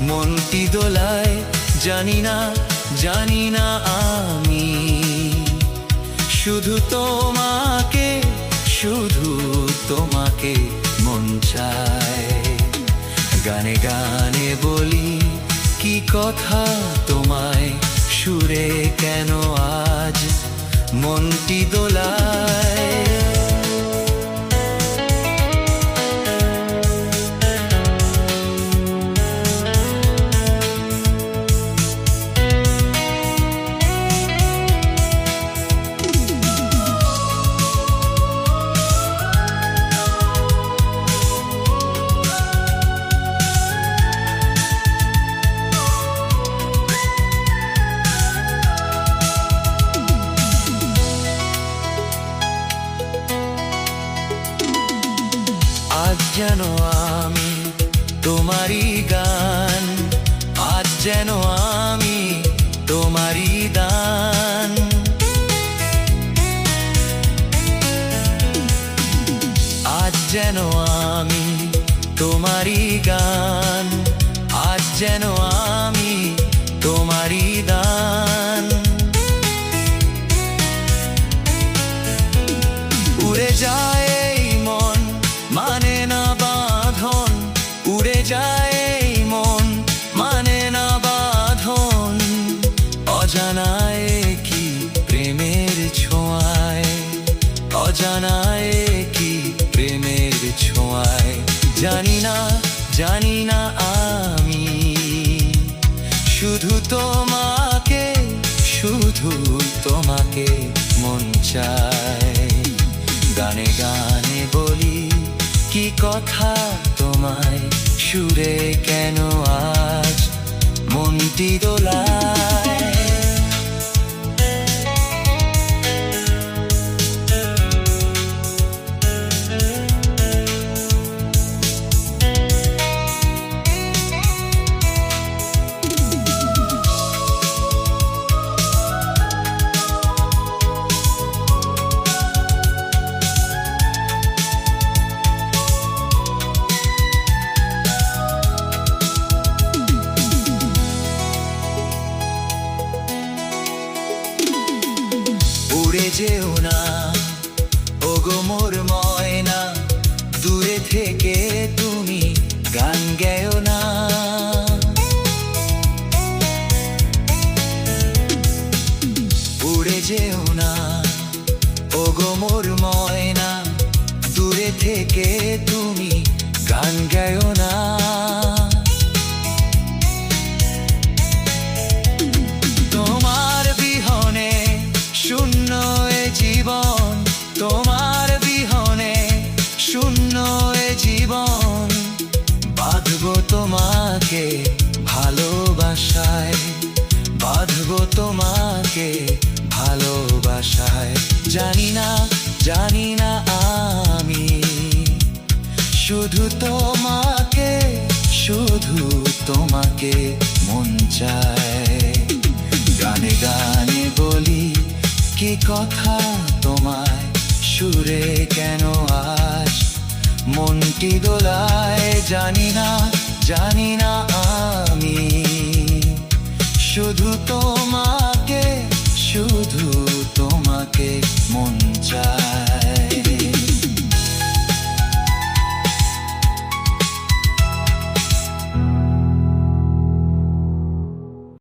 মনটি দোলায়, জানি না জানি না আমি শুধু তোমাকে, শুধু তোমাকে মন চায়। গানে গানে বলি কি কথা তোমায়, সুরে কেন আজ মনটি দোলায়। আজ যেন আমি তোমারই গান, আজ যেন আমি তোমারই দান। আজ যেন আমি তোমারই গান, আজ যেন আমি তোমারই দান। উড়ে যায় এই মন, মানে না বাঁধন, উড়ে যায় এই মন, মানে না বাঁধন। অজানায় কি প্রেমের ছোঁয়ায়, অজানায় কি প্রেমের ছোঁয়ায়। জানি না জানি না আমি শুধু তোমাকে, শুধু তোমাকে মন চায়। গানে গানে বলি কি কথা তোমায়, সুরে কেন আজ মনটি দোলায়। উড়ে যেও না ওগো মোর ময়না, দূরে থেকে তুমি গান গেও না। উড়ে যেও না ওগো মোর ময়না, দূরে থেকে তুমি গান গেও না। তোমার বিহনে শূন্য এ জীবন, তোমার বিহনে শূন্য এ জীবন। বাঁধবো তোমাকে ভালোবাসায়, বাঁধবো তোমাকে ভালোবাসায়। জানি না জানি না আমি শুধু তোমাকে, শুধু তোমাকে মন চায়। গানে গানে বলি কি কথা তোমায়, সুরে কেন আজ মনটি দোলায়। জানি না জানি না